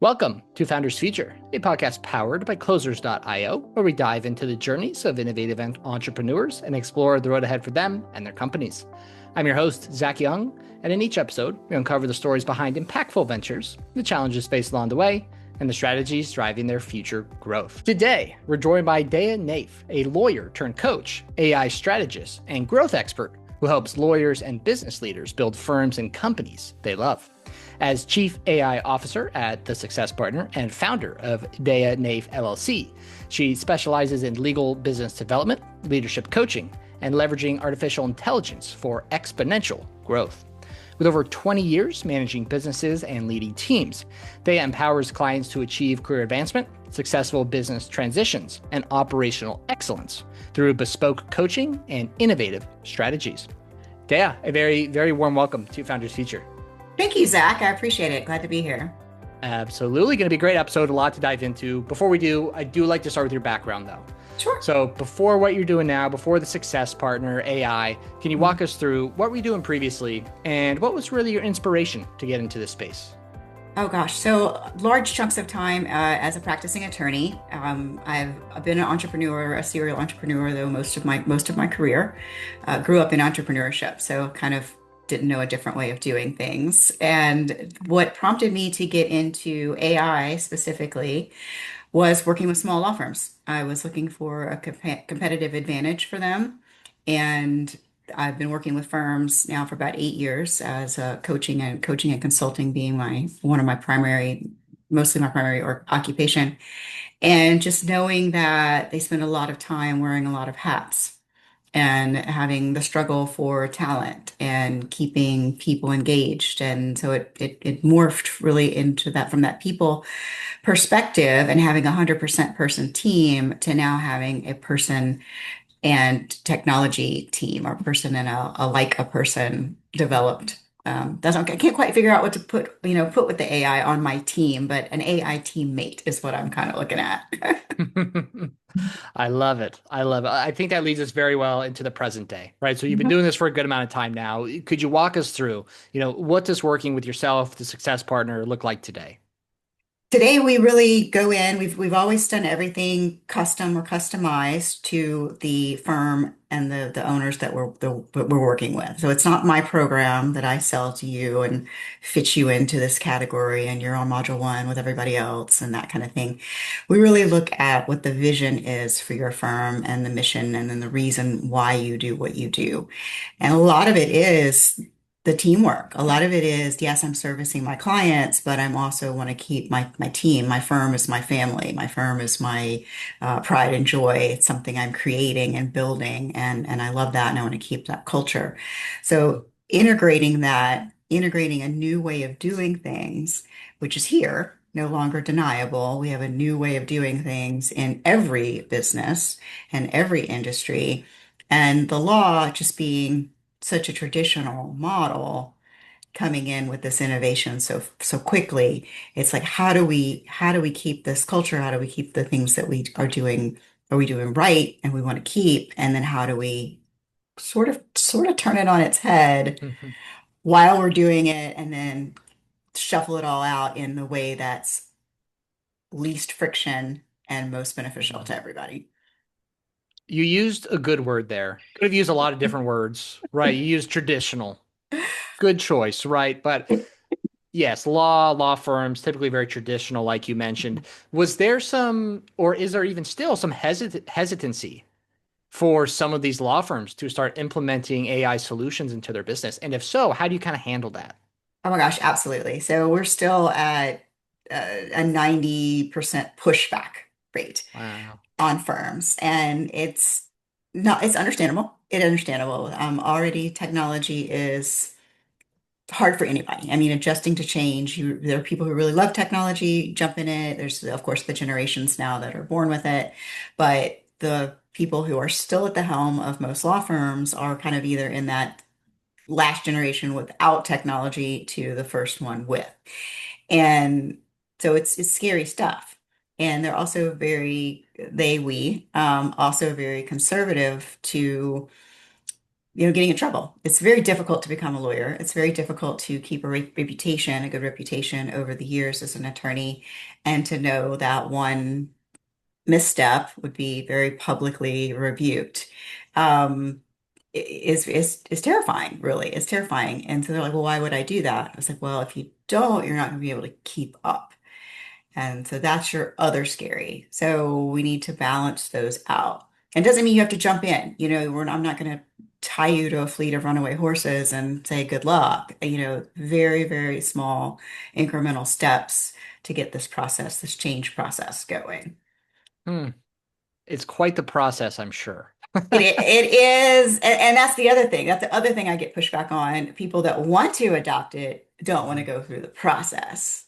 Welcome to Founders Future, a podcast powered by Closers.io, where we dive into the journeys of innovative entrepreneurs and explore the road ahead for them and their companies. I'm your host, Zach Young, and in each episode, we uncover the stories behind impactful ventures, the challenges faced along the way, and the strategies driving their future growth. Today, we're joined by Daya Naef, a lawyer turned coach, AI strategist, and growth expert who helps lawyers and business leaders build firms and companies they love. As Chief AI Officer at The Success Partner and founder of Daya Naef LLC, she specializes in legal business development, leadership coaching, and leveraging artificial intelligence for exponential growth. With over 20 years managing businesses and leading teams, Daya empowers clients to achieve career advancement, successful business transitions, and operational excellence through bespoke coaching and innovative strategies. Daya, a very, very warm welcome to Founders Future. Thank you, Zach. I appreciate it. Glad to be here. Absolutely. Going to be a great episode, a lot to dive into. Before we do, I do like to start with your background, though. Sure. So before what you're doing now, before the Success Partner, AI, can you walk us through what were you doing previously and what was really your inspiration to get into this space? Oh gosh, so large chunks of time as a practicing attorney. I've been an entrepreneur, a serial entrepreneur, though most of my career. Grew up in entrepreneurship, so kind of didn't know a different way of doing things. And what prompted me to get into AI specifically was working with small law firms. I was looking for a competitive advantage for them. And I've been working with firms now for about 8 years as coaching and consulting being my one of my primary, mostly my primary or occupation. And just knowing that they spend a lot of time wearing a lot of hats and having the struggle for talent and keeping people engaged. And so it morphed really into that from that people perspective and having a 100% person team to now having a person and technology team or person and a person developed. I can't quite figure out what to put with the AI on my team, but an AI teammate is what I'm kind of looking at. I love it. I love it. I think that leads us very well into the present day, right? So you've been doing this for a good amount of time now. Could you walk us through, what does working with yourself, the Success Partner, look like today? Today we really go in. We've always done everything custom or customized to the firm and the owners that we're working with. So it's not my program that I sell to you and fit you into this category and you're on module one with everybody else and that kind of thing. We really look at what the vision is for your firm and the mission and then the reason why you do what you do. And a lot of it is the teamwork. A lot of it is, yes, I'm servicing my clients, but I'm also want to keep my team. My firm is my family. My firm is my pride and joy. It's something I'm creating and building, and I love that, and I want to keep that culture. So integrating a new way of doing things, which is here. No longer deniable. We have a new way of doing things in every business and every industry. And the law just being such a traditional model coming in with this innovation so quickly. It's like how do we keep this culture? How do we keep the things that are we doing right and we want to keep? And then how do we sort of turn it on its head while we're doing it and then shuffle it all out in the way that's least friction and most beneficial to everybody. You used a good word there. Could have used a lot of different words, right? You used traditional. Good choice, right? But yes, law firms, typically very traditional, like you mentioned. Was there some, or is there even still some hesitancy for some of these law firms to start implementing AI solutions into their business? And if so, how do you kind of handle that? Oh my gosh, absolutely. So we're still at a 90% pushback rate Wow. on firms, and it's understandable. It's understandable. Already technology is hard for anybody. I mean, adjusting to change. There are people who really love technology, jump in it. There's, of course, the generations now that are born with it, but the people who are still at the helm of most law firms are kind of either in that last generation without technology to the first one with. And so it's scary stuff. And they're also we also very conservative to getting in trouble. It's very difficult to become a lawyer. It's very difficult to keep a reputation, a good reputation over the years as an attorney, and to know that one misstep would be very publicly rebuked. Um, is terrifying, really. It's terrifying. And so they're like, well, why would I do that? I was like, well, if you don't, you're not going to be able to keep up. And so that's your other scary. So we need to balance those out. And doesn't mean you have to jump in. I'm not going to tie you to a fleet of runaway horses and say good luck. Very, very small incremental steps to get this process, this change process going. Hmm. It's quite the process, I'm sure. It is, and that's the other thing. That's the other thing I get pushback on. People that want to adopt it don't want to Mhm. go through the process.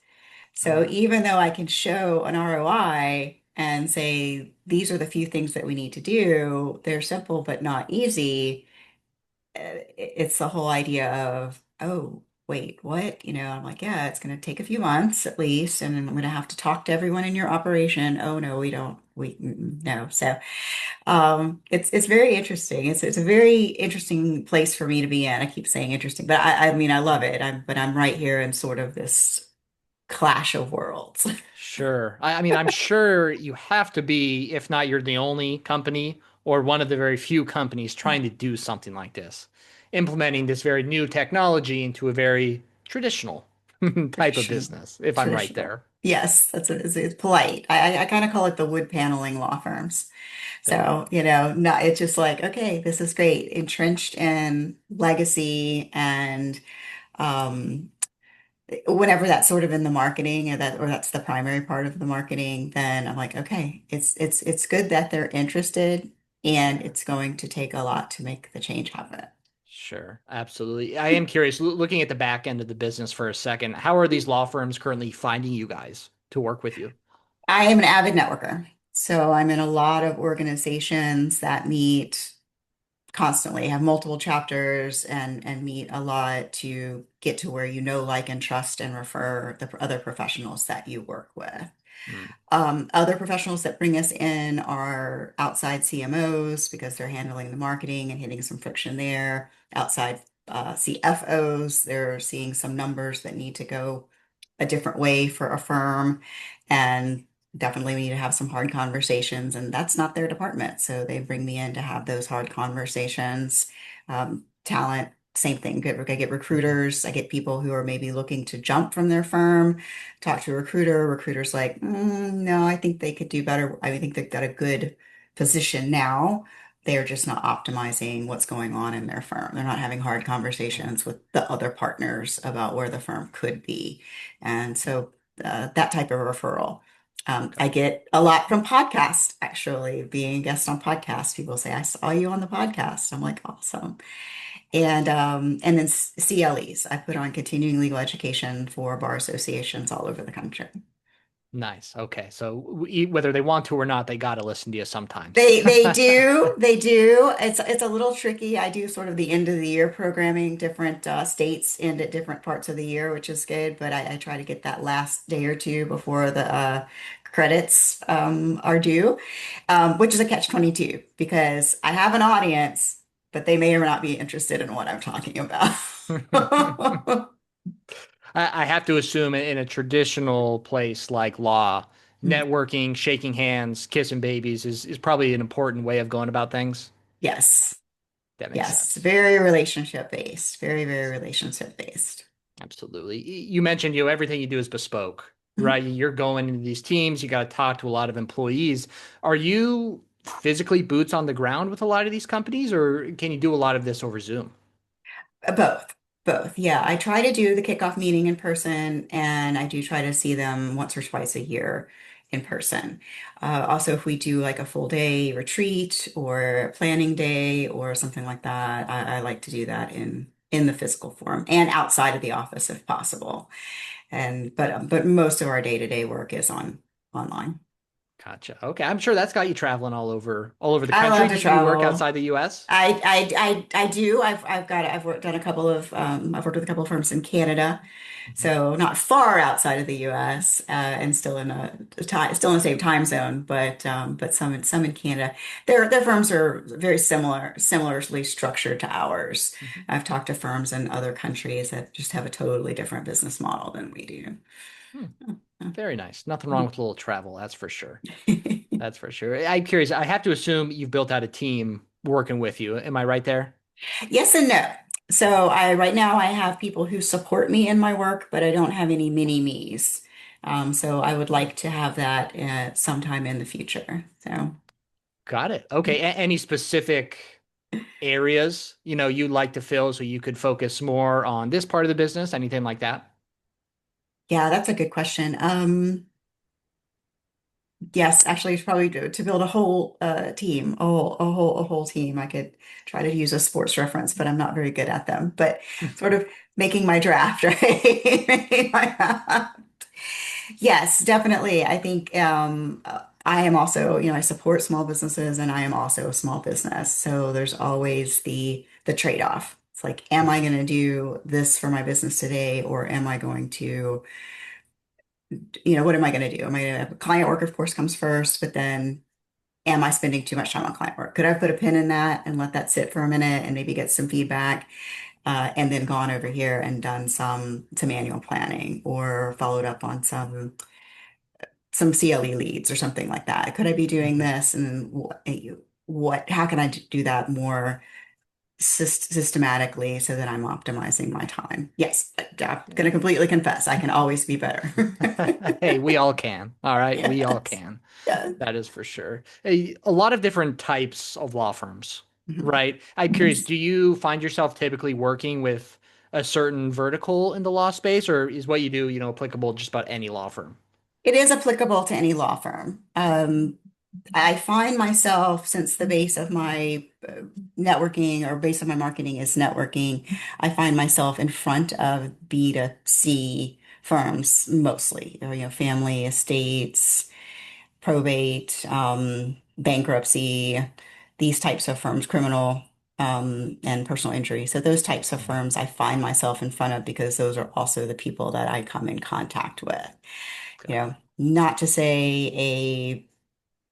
So Ah, even though I can show an ROI and say these are the few things that we need to do, they're simple but not easy. It's the whole idea of, oh, wait, what? I'm like, yeah, it's going to take a few months at least, and I'm going to have to talk to everyone in your operation. Oh no, we don't. No. So it's very interesting. It's a very interesting place for me to be in. I keep saying interesting, but I mean I love it. I'm right here in sort of this clash of worlds. sure. I mean, I'm sure you have to be, if not you're the only company or one of the very few companies trying to do something like this, implementing this very new technology into a very traditional type of Traditional. business, if I'm right Traditional. there. Yes, it's polite. I kind of call it the wood paneling law firms. There you go. So, not it's just like, okay, this is great, entrenched in legacy and um whenever that's sort of in the marketing or that's the primary part of the marketing, then I'm like, okay, it's good that they're interested and Sure. it's going to take a lot to make the change happen. Sure. Absolutely. I am curious, looking at the back end of the business for a second, how are these law firms currently finding you guys to work with you? I am an avid networker. So I'm in a lot of organizations that meet constantly, have multiple chapters and meet a lot to get to where like, and trust and refer the other professionals that you work with. Hmm. Other professionals that bring us in are outside CMOs because they're handling the marketing and hitting some friction there. Outside CFOs, they're seeing some numbers that need to go a different way for a firm. And definitely we need to have some hard conversations. And that's not their department. So they bring me in to have those hard conversations. Talent, same thing. I get Mhm. recruiters. I get people who are maybe looking to jump from their firm, talk to a recruiter. Recruiter's like, no, I think they could do better. I think they've got a good position now. They're just not optimizing what's going on in their firm. They're not having hard conversations with the other partners about where the firm could be. And so that type of referral. I Okay. get a lot from podcasts, actually, being a guest on podcasts. People say, I saw you on the podcast. I'm like, awesome. And then CLEs. I put on continuing legal education for bar associations all over the country. Nice. Okay. So whether they want to or not, they got to listen to you sometimes. They do. It's a little tricky. I do sort of the end of the year programming. Different states end at different parts of the year, which is good. But I try to get that last day or two before the credits are due, which is a catch-22 because I have an audience, but they may or not be interested in what I'm talking about. I have to assume in a traditional place like law, networking, shaking hands, kissing babies is probably an important way of going about things. Yes, That makes yes, sense. very relationship based, very, very relationship based. Absolutely. You mentioned everything you do is bespoke, right? You're going into these teams, you got to talk to a lot of employees. Are you physically boots on the ground with a lot of these companies, or can you do a lot of this over Zoom? Both, both. Yeah, I try to do the kickoff meeting in person, and I do try to see them once or twice a year in person. Also, if we do like a full day retreat or planning day or something like that, I like to do that in the physical form and outside of the office if possible. And but most of our day-to-day work is online. Gotcha. Okay. I'm sure that's got you traveling all over the I country. love to Do you work travel. outside the US? I do. I've worked on a couple of I've worked with a couple of firms in Canada, Mhm. so not far outside of the U.S. And still in a time still in the same time zone, but some in Canada. Their firms are very similarly structured to ours. Mhm. I've talked to firms in other countries that just have a totally different business model than we do. Hmm. Very nice. Nothing wrong Mhm. with a little travel, that's for sure. That's for sure. I'm curious. I have to assume you've built out a team working with you. Am I right there? Yes and no. So I right now I have people who support me in my work, but I don't have any mini me's. So I would like to have that sometime in the future. So Got it. Okay. Any specific areas, you'd like to fill so you could focus more on this part of the business? Anything like that? yeah, that's a good question. Yes, actually, it's probably to build a whole team, a whole team. I could try to use a sports reference, but I'm not very good at them. But sort of making my draft, right? Making my Yes, definitely. I think I am also, I support small businesses and I am also a small business. So there's always the trade-off. It's like, am I going to do this for my business today, or am I going to, what am I going to do? Am I going to have client work, of course, comes first, but then am I spending too much time on client work? Could I put a pin in that and let that sit for a minute and maybe get some feedback, and then gone over here and done some annual planning or followed up on some CLE leads or something like that. Could I be doing Mhm. this? And how can I do that more systematically so that I'm optimizing my time? Yes, but I'm going to completely confess, I can always be better. Hey, we all can. All right. We all Yes. can. Yes. That is for sure. A lot of different types of law firms, Mhm. right? I'm curious, do you find yourself typically working with a certain vertical in the law space, or is what you do, applicable just about any law firm? It is applicable to any law firm. I find myself, since the base of my networking or base of my marketing is networking, I find myself in front of B2C firms mostly, family estates, probate, bankruptcy, these types of firms, criminal, and personal injury. So those types of Mhm. firms I find myself in front of because those are also the people that I come in contact with. Got it. Not to say a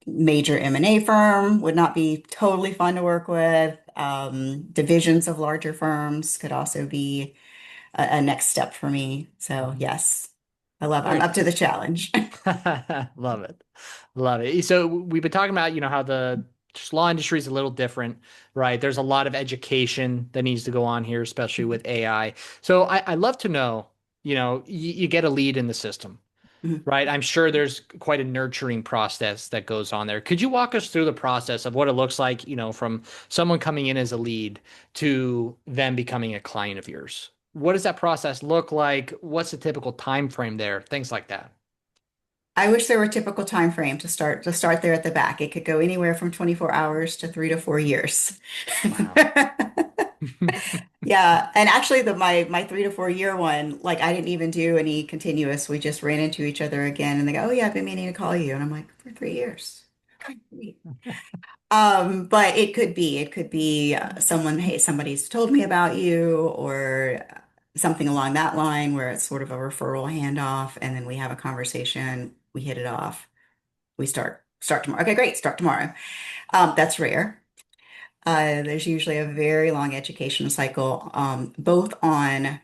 major M&A firm would not be totally fun to work with. Divisions of larger firms could also be a next step for me. So Mhm. yes, I'm Very up to the nice. challenge. Love it. Love it. So we've been talking about, how the just law industry is a little different, right? There's a lot of education that needs to go on here, especially with AI. So I'd love to know, you get a lead in the system, Mhm. right? I'm sure there's quite a nurturing process that goes on there. Could you walk us through the process of what it looks like, from someone coming in as a lead to them becoming a client of yours? What does that process look like? What's the typical time frame there? Things like that. I wish there were a typical time frame to start there at the back. It could go anywhere from 24 hours to 3 to 4 years. Wow. Yeah, and actually my 3 to 4 year one, like I didn't even do any continuous. We just ran into each other again and they go, "Oh yeah, I've been meaning to call you." And I'm like, "For 3 years." But it could be someone, hey, somebody's told me about you, or something along that line where it's sort of a referral handoff, and then we have a conversation, we hit it off, we start tomorrow. Okay, great, start tomorrow. That's rare. There's usually a very long education cycle, both on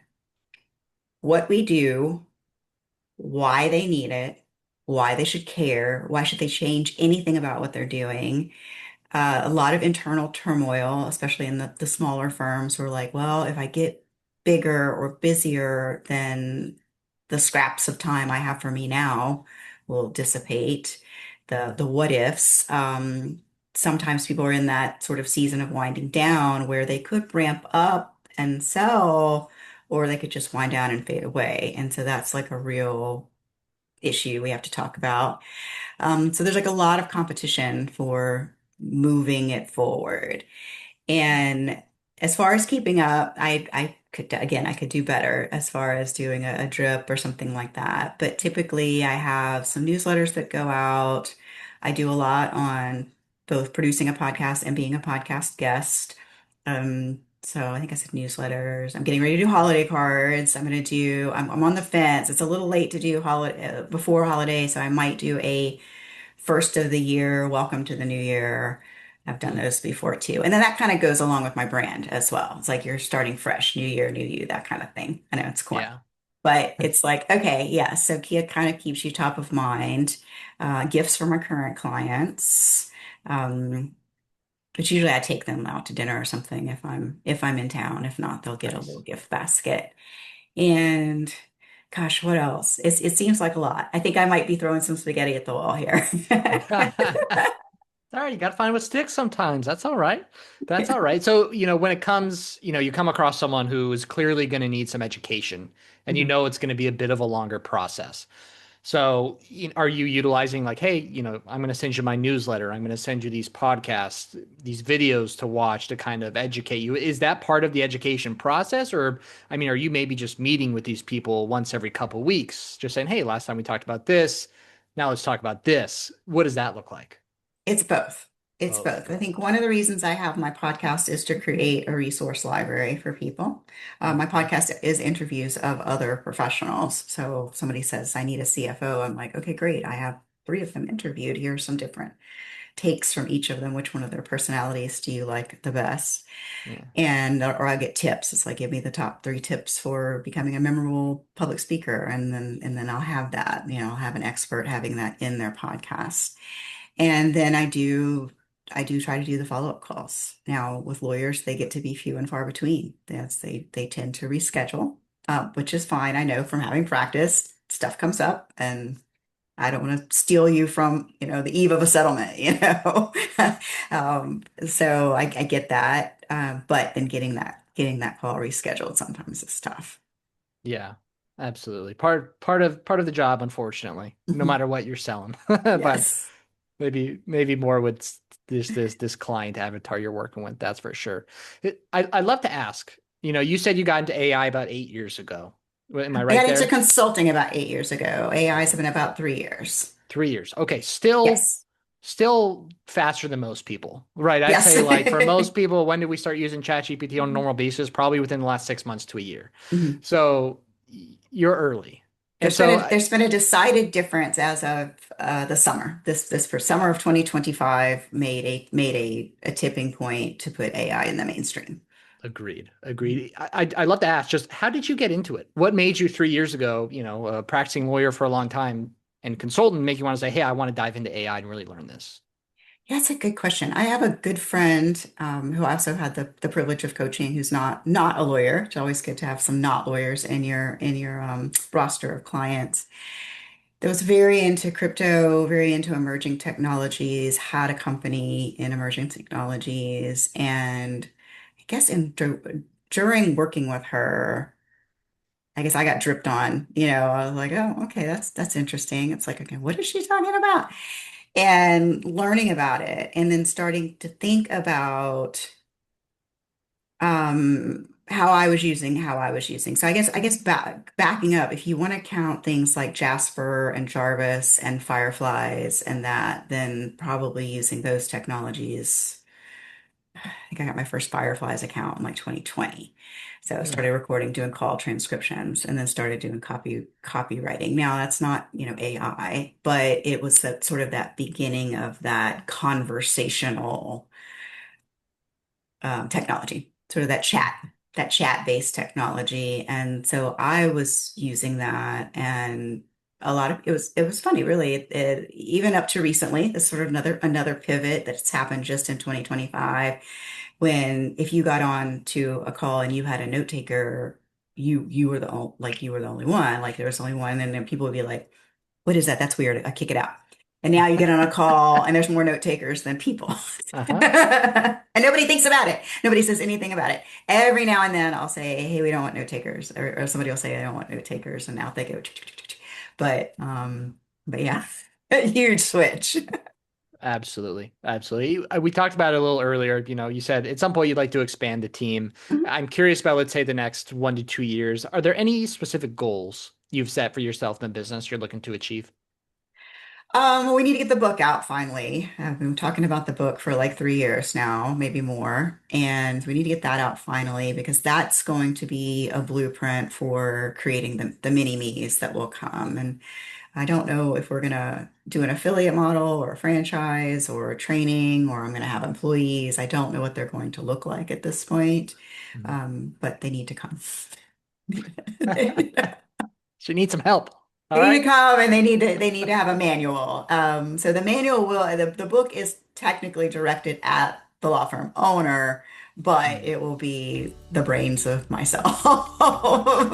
what we do, why they need it, why they should care, why should they change anything about what they're doing. A lot of internal turmoil, especially in the smaller firms who are like, well, if I get bigger or busier, then the scraps of time I have for me now will dissipate. The what ifs. Sometimes people are in that sort of season of winding down where they could ramp up and sell, or they could just wind down and fade away. And so that's like a real issue we have to talk about. So there's like a lot of competition for moving it forward. And as far as keeping up, I could do better as far as doing a drip or something like that. But typically I have some newsletters that go out. I do a lot on both producing a podcast and being a podcast guest. So I think I said newsletters. I'm getting ready to do holiday cards. I'm on the fence. It's a little late to do holiday before holiday, so I might do a first of the year, welcome to the new year. I've done Hmm. those before too. And then that kind of goes along with my brand as well. It's like you're starting fresh, new year, new you, that kind of thing. I know it's corny, Yeah. but it's like, okay, yeah. So Kia kind of keeps you top of mind. Gifts for my current clients. Um, but usually I take them out to dinner or something if I'm in town. If not, they'll get a little Nice. gift basket. And gosh, what else? It seems like a lot. I think I might be throwing some spaghetti at the wall here. All right, you got to find what sticks sometimes. That's all right. That's all right. So, when it comes, you come across someone who is clearly going to need some education and Mhm. it's going to be a bit of a longer process. So, are you utilizing like, hey, I'm going to send you my newsletter. I'm going to send you these podcasts, these videos to watch to kind of educate you. Is that part of the education process? Or, I mean, are you maybe just meeting with these people once every couple weeks, just saying, hey, last time we talked about this. Now let's talk about this. What does that look like? It's both. It's Both. both. I think one of the reasons I have my podcast is to create a resource library for people. My Okay. podcast is interviews of other professionals. So if somebody says, I need a CFO, I'm like, okay, great. I have three of them interviewed. Here's some different takes from each of them. Which one of their personalities do you like the best? Yeah. And or I get tips. It's like give me the top three tips for becoming a memorable public speaker, and then I'll have that. I'll have an expert having that in their podcast. And then I do try to do the follow-up calls. Now with lawyers, they get to be few and far between. They tend to reschedule, which is fine. I know from having practiced, stuff comes up, and I don't want to steal you from, the eve of a settlement. So I get that. But then getting that call rescheduled sometimes is tough. Yeah. Absolutely. Part of the job, unfortunately, no Mhm. matter what you're selling. But Yes. maybe more with this client avatar you're working with, that's for sure. I'd love to ask, you said you got into AI about 8 years ago. Am I I right got into there? consulting about 8 years ago. AI's Okay. been about 3 years. 3 years. Okay. Still faster than most people, right? I'd Yes. say like for most people, when did we start using ChatGPT on a normal basis? Probably within the last 6 months to a year. Mhm. So you're early. And There's been so a there's been a decided difference as of the summer. This for summer of 2025 made a tipping point to put AI in the mainstream. agreed. Agreed. I'd love to ask just how did you get into it? What made you 3 years ago, a practicing lawyer for a long time and consultant, make you want to say, hey, I want to dive into AI and really learn this? Yeah, that's a good question. I have a good friend who I also had the privilege of coaching, who's not a lawyer. It's always good to have some not lawyers in your roster of clients. That was very into crypto, very into emerging technologies, had a company in emerging technologies, and I guess during working with her, I guess I got dripped on. I was like, oh, okay, that's interesting. It's like, okay, what is she talking about? And learning about it, and then starting to think about how I was using. So I guess backing up, if you want to count things like Jasper and Jarvis and Fireflies and that, then probably using those technologies. I think I got my first Fireflies account in like 2020. So I Hmm. started recording, doing call transcriptions, and then started doing copywriting. Now that's not, AI, but it was that sort of that beginning of that conversational technology, sort of that chat-based technology. And so I was using that, and it was funny, really. Even up to recently, it's sort of another pivot that's happened just in 2025, when if you got on to a call and you had a note taker, you were the only one, like there was only one, and then people would be like, what is that? That's weird. I kick it out. And now you get on a call and there's more note takers than people. Uh-huh. And nobody thinks about it. Nobody says anything about it. Every now and then I'll say, hey, we don't want note takers. Or somebody will say, I don't want note takers. And now they go, but, but yeah, a huge switch. Absolutely. Absolutely. We talked about it a little earlier. You said at some point you'd like to expand the team. I'm curious about, let's say, the next 1 to 2 years. Are there any specific goals you've set for yourself in the business you're looking to achieve? We need to get the book out finally. I've been talking about the book for like 3 years now, maybe more. And we need to get that out finally because that's going to be a blueprint for creating the mini me's that will come. And I don't know if we're going to do an affiliate model or a franchise or training or I'm going to have employees. I don't know what they're going to look like at this point, but they need to come. So you need some help. All They need right. to come and they need to have a manual. So the manual the book is technically directed at the law firm owner, but Mm. it will be the brains of myself.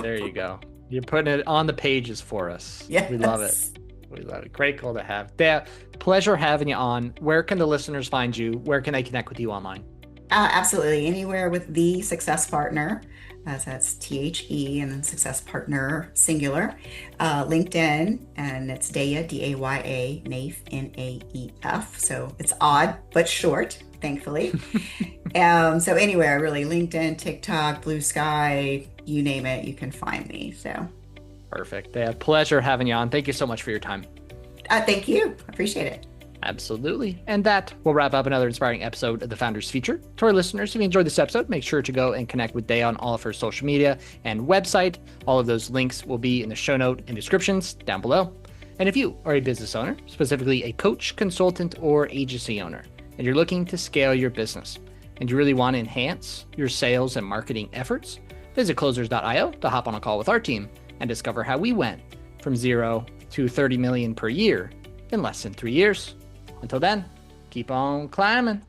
There you go. You're putting it on the pages for us. We love it. Yes. We love it. Great goal to have. Daya, pleasure having you on. Where can the listeners find you? Where can they connect with you online? Absolutely. Anywhere with the success partner, that's THE and then success partner singular. LinkedIn, and it's Daya, Daya, Naef, Naef. So it's odd, but short, thankfully. So anywhere really, LinkedIn, TikTok, Blue Sky, you name it, you can find me. So Perfect. Daya, pleasure having you on. Thank you so much for your time. thank you. Appreciate it. Absolutely. And that will wrap up another inspiring episode of the Founders Feature. To our listeners, if you enjoyed this episode, make sure to go and connect with Daya on all of her social media and website. All of those links will be in the show note and descriptions down below. And if you are a business owner, specifically a coach, consultant, or agency owner, and you're looking to scale your business, and you really want to enhance your sales and marketing efforts, visit closers.io to hop on a call with our team and discover how we went from 0 to 30 million per year in less than 3 years. Until then, keep on climbing.